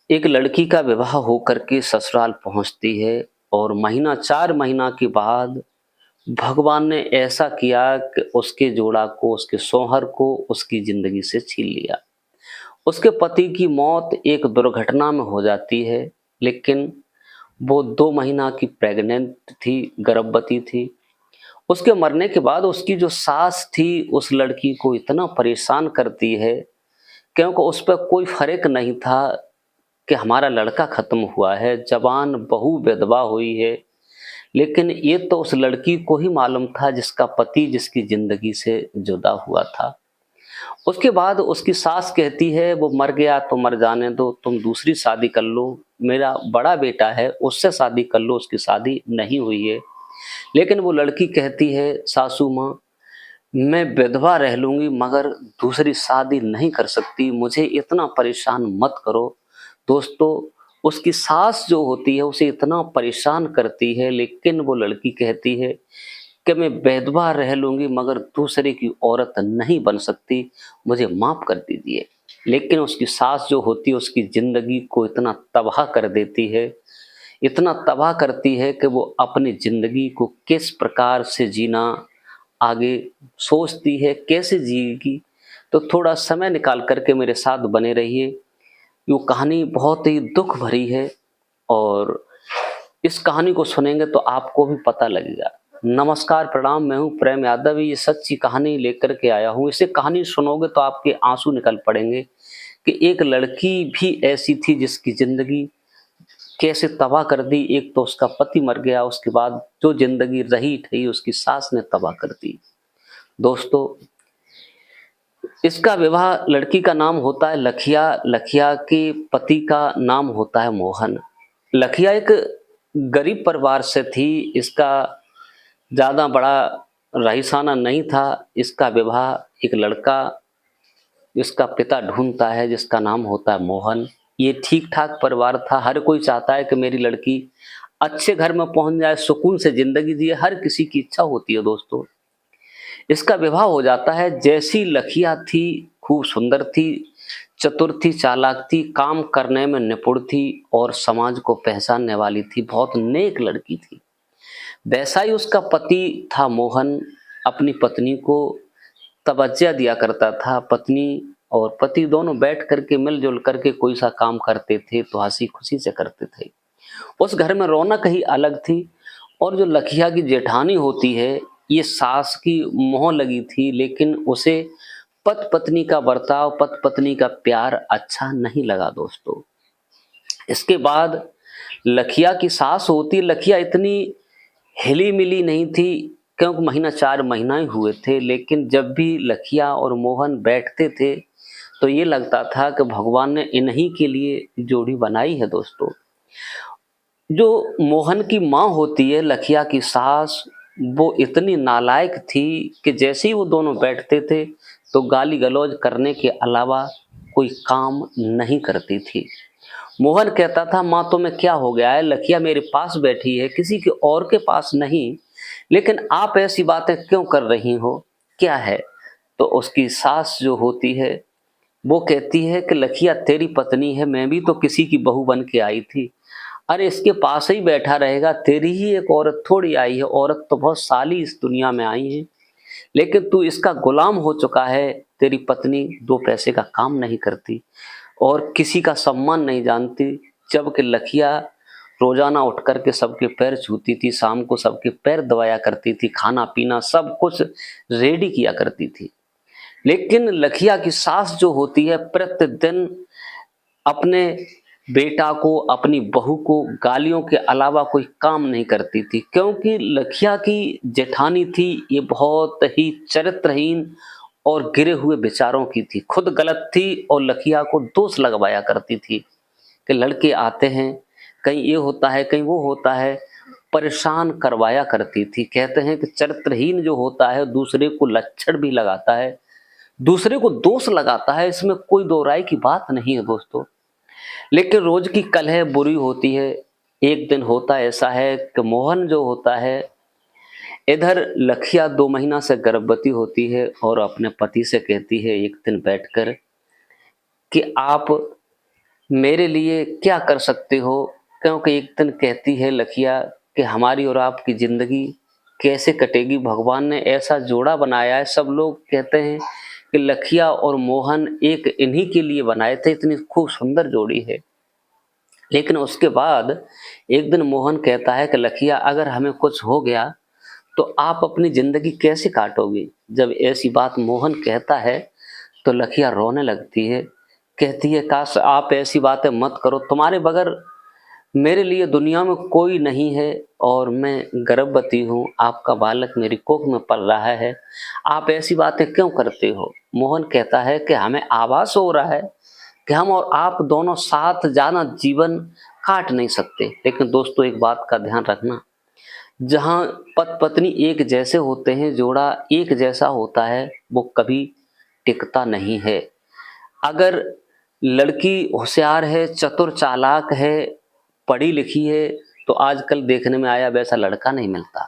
एक लड़की का विवाह होकर के ससुराल पहुँचती है और महीना 4 महीना के बाद भगवान ने ऐसा किया कि उसके जोड़ा को, उसके शौहर को उसकी ज़िंदगी से छीन लिया। उसके पति की मौत एक दुर्घटना में हो जाती है, लेकिन वो 2 महीना की प्रेग्नेंट थी, गर्भवती थी। उसके मरने के बाद उसकी जो सास थी, उस लड़की को इतना परेशान करती है, क्योंकि उस पे कोई फ़र्क नहीं था कि हमारा लड़का ख़त्म हुआ है, जवान बहू विधवा हुई है। लेकिन ये तो उस लड़की को ही मालूम था जिसका पति जिसकी ज़िंदगी से जुदा हुआ था। उसके बाद उसकी सास कहती है वो मर गया तो मर जाने दो, तुम दूसरी शादी कर लो, मेरा बड़ा बेटा है उससे शादी कर लो, उसकी शादी नहीं हुई है। लेकिन वो लड़की कहती है सासू माँ, मैं विधवा रह लूँगी मगर दूसरी शादी नहीं कर सकती, मुझे इतना परेशान मत करो। दोस्तों, उसकी सास जो होती है उसे इतना परेशान करती है, लेकिन वो लड़की कहती है कि मैं विधवा रह लूँगी मगर दूसरे की औरत नहीं बन सकती, मुझे माफ़ कर दीजिए। लेकिन उसकी सास जो होती है उसकी ज़िंदगी को इतना तबाह कर देती है, इतना तबाह करती है कि वो अपनी ज़िंदगी को किस प्रकार से जीना आगे सोचती है, कैसे जिएगी। तो थोड़ा समय निकाल कर के मेरे साथ बने रहिए। ये कहानी बहुत ही दुःख भरी है और इस कहानी को सुनेंगे तो आपको भी पता लगेगा। नमस्कार, प्रणाम, मैं हूँ प्रेम यादव, ये सच्ची कहानी लेकर के आया हूँ। इसे कहानी सुनोगे तो आपके आँसू निकल पड़ेंगे कि एक लड़की भी ऐसी थी जिसकी ज़िंदगी कैसे तबाह कर दी। एक तो उसका पति मर गया, उसके बाद जो ज़िंदगी रही थी उसकी सास ने तबाह कर दी। दोस्तों, इसका विवाह, लड़की का नाम होता है लखिया, लखिया के पति का नाम होता है मोहन। लखिया एक गरीब परिवार से थी, इसका ज़्यादा बड़ा रईसाना नहीं था। इसका विवाह एक लड़का इसका पिता ढूँढता है जिसका नाम होता है मोहन। ये ठीक-ठाक परिवार था, हर कोई चाहता है कि मेरी लड़की अच्छे घर में पहुँच जाए, सुकून से ज़िंदगी जिए, हर किसी की इच्छा होती है दोस्तों। इसका विवाह हो जाता है। जैसी लखिया थी, खूब सुंदर थी, चतुर थी, चालाक थी, काम करने में निपुण थी और समाज को पहचानने वाली थी, बहुत नेक लड़की थी। वैसा ही उसका पति था मोहन, अपनी पत्नी को तवज्जो दिया करता था। पत्नी और पति दोनों बैठ कर के मिल-जुल कर के कोई सा काम करते थे तो हँसी-खुशी से करते थे। उस घर में रौनक ही अलग थी। और जो लखिया की जेठानी होती है, ये सास की मोह लगी थी, लेकिन उसे पति-पत्नी का बर्ताव, पति-पत्नी का प्यार अच्छा नहीं लगा दोस्तों। इसके बाद लखिया की सास होती, लखिया इतनी हिली-मिली नहीं थी क्योंकि महीना 4 महीना ही हुए थे, लेकिन जब भी लखिया और मोहन बैठते थे, तो ये लगता था कि भगवान ने इन्हीं के लिए जोड़ी बनाई है दोस्तों। जो मोहन की माँ होती है, लखिया की सास, वो इतनी नालायक थी कि जैसे ही वो दोनों बैठते थे, तो गाली-गलौज करने के अलावा कोई काम नहीं करती थी। मोहन कहता था, माँ तुम्हें क्या हो गया है? लखिया मेरे पास बैठी है, किसी के और के पास नहीं, लेकिन आप ऐसी बातें क्यों कर रही हो? क्या है? तो उसकी सास जो होती है, वो कहती है कि लखिया तेरी पत्नी है, मैं भी तो किसी की बहू बन के आई थी। अरे इसके पास ही बैठा रहेगा, तेरी ही एक औरत थोड़ी आई है, औरत तो बहुत साली इस दुनिया में आई हैं, लेकिन तू इसका गुलाम हो चुका है। तेरी पत्नी 2 पैसे का काम नहीं करती और किसी का सम्मान नहीं जानती, जबकि लखिया रोज़ाना उठ कर के सबके पैर छूती थी, शाम को सबके पैर दबाया करती थी, खाना-पीना सब कुछ रेडी किया करती थी। लेकिन लखिया की सास जो होती है, प्रतिदिन अपने बेटा को, अपनी बहू को गालियों के अलावा कोई काम नहीं करती थी, क्योंकि लखिया की जेठानी थी, ये बहुत ही चरित्रहीन और गिरे हुए विचारों की थी। खुद गलत थी और लखिया को दोष लगवाया करती थी कि लड़के आते हैं, कहीं ये होता है, कहीं वो होता है, परेशान करवाया करती थी। कहते हैं कि चरित्रहीन जो होता है, दूसरे को लक्षण भी लगाता है, दूसरे को दोष लगाता है, इसमें कोई दो राय की बात नहीं है दोस्तों। लेकिन रोज की कलह बुरी होती है। एक दिन होता ऐसा है कि मोहन जो होता है, इधर लखिया 2 महीना से गर्भवती होती है और अपने पति से कहती है एक दिन बैठकर कि आप मेरे लिए क्या कर सकते हो? क्योंकि एक दिन कहती है लखिया कि हमारी और आपकी ज़िंदगी कैसे कटेगी, भगवान ने ऐसा जोड़ा बनाया है। सब लोग कहते हैं कि लखिया और मोहन एक इन्हीं के लिए बनाए थे, इतनी खूब सुंदर जोड़ी है। लेकिन उसके बाद एक दिन मोहन कहता है कि लखिया, अगर हमें कुछ हो गया तो आप अपनी ज़िंदगी कैसे काटोगी? जब ऐसी बात मोहन कहता है तो लखिया रोने लगती है। कहती है, काश आप ऐसी बातें मत करो, तुम्हारे बगैर मेरे लिए दुनिया में कोई नहीं है और मैं गर्भवती हूँ, आपका बालक मेरी कोख में पल रहा है, आप ऐसी बातें क्यों करते हो? मोहन कहता है कि हमें आभास हो रहा है कि हम और आप दोनों साथ जाना जीवन काट नहीं सकते। लेकिन दोस्तों, एक बात का ध्यान रखना, जहाँ पति पत्नी एक जैसे होते हैं, जोड़ा एक जैसा होता है, वो कभी टिकता नहीं है। अगर लड़की होशियार है, चतुर चालाक है, पढ़ी लिखी है, तो आजकल देखने में आया वैसा लड़का नहीं मिलता।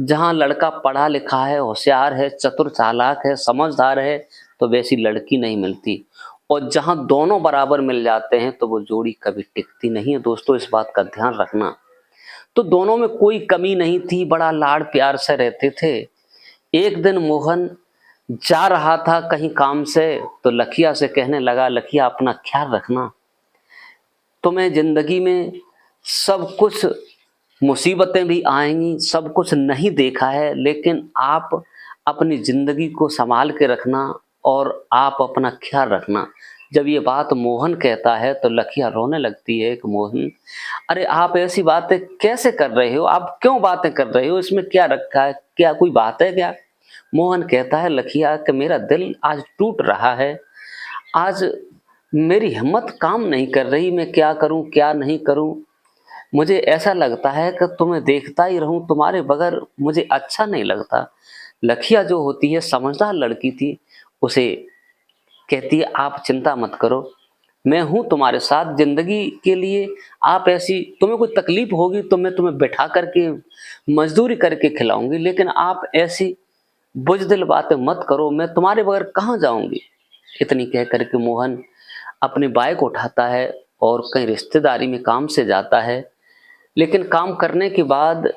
जहाँ लड़का पढ़ा लिखा है, होशियार है, चतुर चालाक है, समझदार है, तो वैसी लड़की नहीं मिलती। और जहाँ दोनों बराबर मिल जाते हैं तो वो जोड़ी कभी टिकती नहीं है। दोस्तों, इस बात का ध्यान रखना। तो दोनों में कोई कमी नहीं थी, बड़ा लाड़ प्यार से रहते थे। एक दिन मोहन जा रहा था कहीं काम से, तो लखिया से कहने लगा, लखिया अपना ख्याल रखना, तुम्हें जिंदगी में सब कुछ मुसीबतें भी आएंगी, सब कुछ नहीं देखा है, लेकिन आप अपनी जिंदगी को संभाल के रखना और आप अपना ख्याल रखना। जब ये बात मोहन कहता है तो लखिया रोने लगती है कि मोहन, अरे आप ऐसी बातें कैसे कर रहे हो? आप क्यों बातें कर रहे हो? इसमें क्या रखा है? क्या कोई बात है क्या? मोहन कहता है, लखिया कि मेरा दिल आज टूट रहा है, आज मेरी हिम्मत काम नहीं कर रही, मैं क्या करूं क्या नहीं करूं। मुझे ऐसा लगता है कि तुम्हें देखता ही रहूं, तुम्हारे बगैर मुझे अच्छा नहीं लगता। लखिया जो होती है, समझदार लड़की थी, उसे कहती है, आप चिंता मत करो, मैं हूं तुम्हारे साथ जिंदगी के लिए। आप ऐसी तुम्हें कोई तकलीफ होगी तो मैं तुम्हें बैठा करके मजदूरी करके खिलाऊंगी, लेकिन आप ऐसी बुजदिल बातें मत करो, मैं तुम्हारे बगैर कहाँ जाऊंगी। इतनी कह करके मोहन अपनी बाइक उठाता है और कहीं रिश्तेदारी में काम से जाता है। लेकिन काम करने के बाद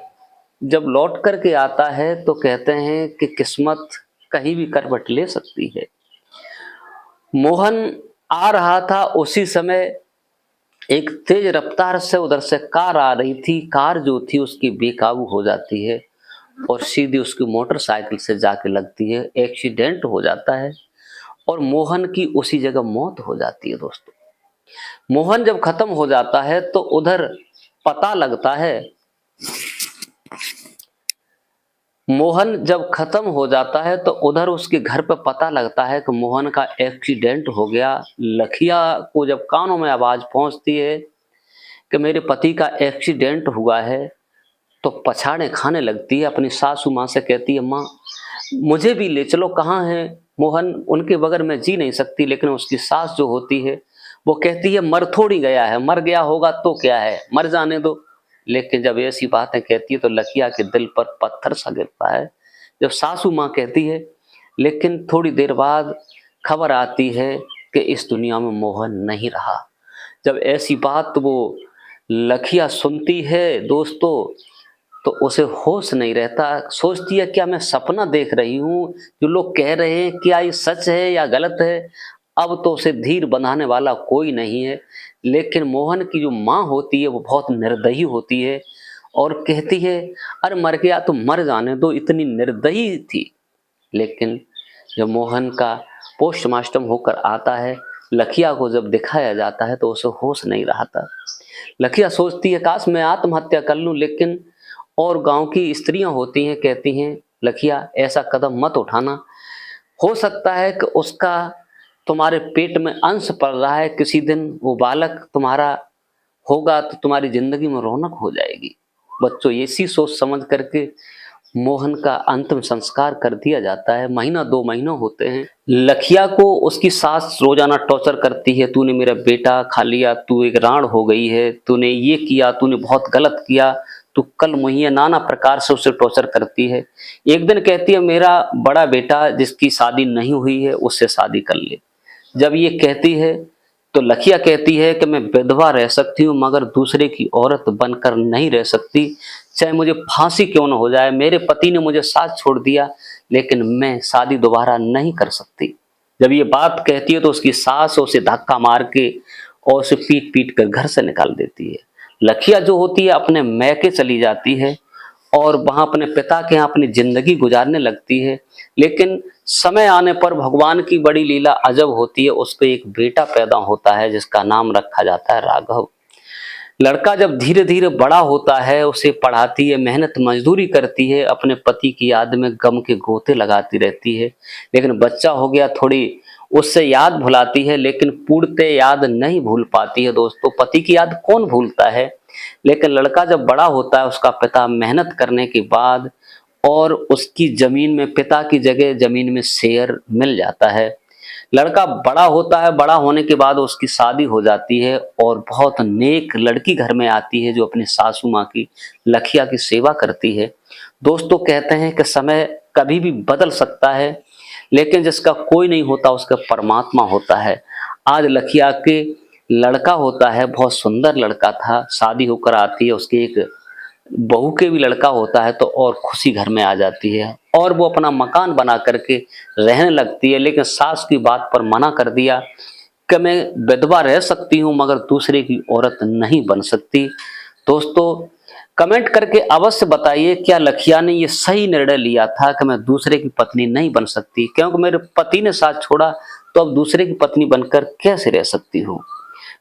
जब लौट करके आता है तो कहते हैं कि किस्मत कहीं भी करवट ले सकती है। मोहन आ रहा था, उसी समय एक तेज रफ्तार से उधर से कार आ रही थी। कार जो थी उसकी बेकाबू हो जाती है और सीधी उसकी मोटरसाइकिल से जाके लगती है। एक्सीडेंट हो जाता है और मोहन की उसी जगह मौत हो जाती है। दोस्तों, मोहन जब खत्म हो जाता है तो उधर पता लगता है, मोहन जब खत्म हो जाता है तो उधर उसके घर पे पता लगता है कि मोहन का एक्सीडेंट हो गया। लखिया को जब कानों में आवाज पहुंचती है कि मेरे पति का एक्सीडेंट हुआ है, तो पछाड़े खाने लगती है। अपनी सासू माँ से कहती है, माँ मुझे भी ले चलो, कहाँ है मोहन, उनके बगैर मैं जी नहीं सकती। लेकिन उसकी सास जो होती है वो कहती है, मर थोड़ी गया है, मर गया होगा तो क्या है, मर जाने दो। लेकिन जब ऐसी बातें कहती है तो लखिया के दिल पर पत्थर सा गिरता है जब सासू माँ कहती है। लेकिन थोड़ी देर बाद खबर आती है कि इस दुनिया में मोहन नहीं रहा। जब ऐसी बात वो लखिया सुनती है दोस्तों, तो उसे होश नहीं रहता। सोचती है, क्या मैं सपना देख रही हूँ? जो लोग कह रहे हैं क्या ये सच है या गलत है? अब तो उसे धीर बंधाने वाला कोई नहीं है। लेकिन मोहन की जो माँ होती है वो बहुत निर्दयी होती है और कहती है, अरे मर गया तो मर जाने दो, इतनी निर्दयी थी। लेकिन जब मोहन का पोस्टमार्टम होकर आता है, लखिया को जब दिखाया जाता है तो उसे होश नहीं रहा था। लखिया सोचती है, काश मैं आत्महत्या कर लूं। लेकिन और गांव की स्त्रियां होती हैं, कहती हैं, लखिया ऐसा कदम मत उठाना, हो सकता है कि उसका तुम्हारे पेट में अंश पड़ रहा है, किसी दिन वो बालक तुम्हारा होगा तो तुम्हारी जिंदगी में रौनक हो जाएगी। बच्चों, इसी सोच समझ करके मोहन का अंतिम संस्कार कर दिया जाता है। महीना 2 महीना होते हैं। लखिया को उसकी सास रोजाना टॉर्चर करती है, तूने मेरा बेटा खा लिया, तू एक राण हो गई है, तूने ये किया, तूने बहुत गलत किया, तू कल मुहिया, नाना प्रकार से उसे टॉर्चर करती है। एक दिन कहती है, मेरा बड़ा बेटा जिसकी शादी नहीं हुई है उससे शादी कर ले। जब ये कहती है तो लखिया कहती है कि मैं विधवा रह सकती हूँ मगर दूसरे की औरत बनकर नहीं रह सकती, चाहे मुझे फांसी क्यों न हो जाए। मेरे पति ने मुझे साथ छोड़ दिया लेकिन मैं शादी दोबारा नहीं कर सकती। जब ये बात कहती है तो उसकी सास उसे धक्का मार के और उसे पीट पीट कर घर से निकाल देती है। लखिया जो होती है अपने मैके चली जाती है और वहां अपने पिता के यहाँ अपनी जिंदगी गुजारने लगती है। लेकिन समय आने पर भगवान की बड़ी लीला अजब होती है, उसको एक बेटा पैदा होता है जिसका नाम रखा जाता है राघव। लड़का जब धीरे धीरे बड़ा होता है, उसे पढ़ाती है, मेहनत मजदूरी करती है, अपने पति की याद में गम के गोते लगाती रहती है। लेकिन बच्चा हो गया, थोड़ी उससे याद भुलाती है लेकिन पूर्णतः याद नहीं भूल पाती है। दोस्तों, पति की याद कौन भूलता है। लेकिन लड़का जब बड़ा होता है, उसका पिता मेहनत करने के बाद और उसकी जमीन में, पिता की जगह जमीन में शेयर मिल जाता है। लड़का बड़ा होता है, बड़ा होने के बाद उसकी शादी हो जाती है और बहुत नेक लड़की घर में आती है जो अपनी सासू माँ की, लखिया की सेवा करती है। दोस्तों, कहते हैं कि समय कभी भी बदल सकता है लेकिन जिसका कोई नहीं होता उसका परमात्मा होता है। आज लखिया के लड़का होता है, बहुत सुंदर लड़का था, शादी होकर आती है, उसके एक बहू के भी लड़का होता है तो और खुशी घर में आ जाती है और वो अपना मकान बना करके रहने लगती है। लेकिन सास की बात पर मना कर दिया कि मैं विधवा रह सकती हूँ मगर दूसरे की औरत नहीं बन सकती। दोस्तों, कमेंट करके अवश्य बताइए क्या लखिया ने ये सही निर्णय लिया था कि मैं दूसरे की पत्नी नहीं बन सकती, क्योंकि मेरे पति ने साथ छोड़ा तो अब दूसरे की पत्नी बनकर कैसे रह सकती हूँ।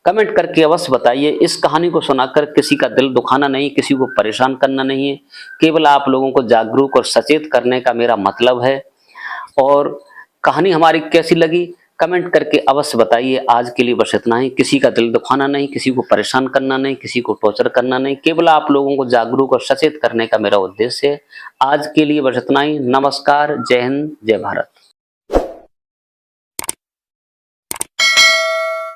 कमेंट करके अवश्य बताइए। इस कहानी को सुनाकर किसी का दिल दुखाना नहीं, किसी को परेशान करना नहीं है, केवल आप लोगों को जागरूक और सचेत करने का मेरा मतलब है। और कहानी हमारी कैसी लगी कमेंट करके अवश्य बताइए। आज के लिए बस इतना ही। किसी का दिल दुखाना नहीं, किसी को परेशान करना नहीं, किसी को टॉर्चर करना नहीं, केवल आप लोगों को जागरूक और सचेत करने का मेरा उद्देश्य है। आज के लिए बस इतना ही। नमस्कार, जय हिंद, जय भारत।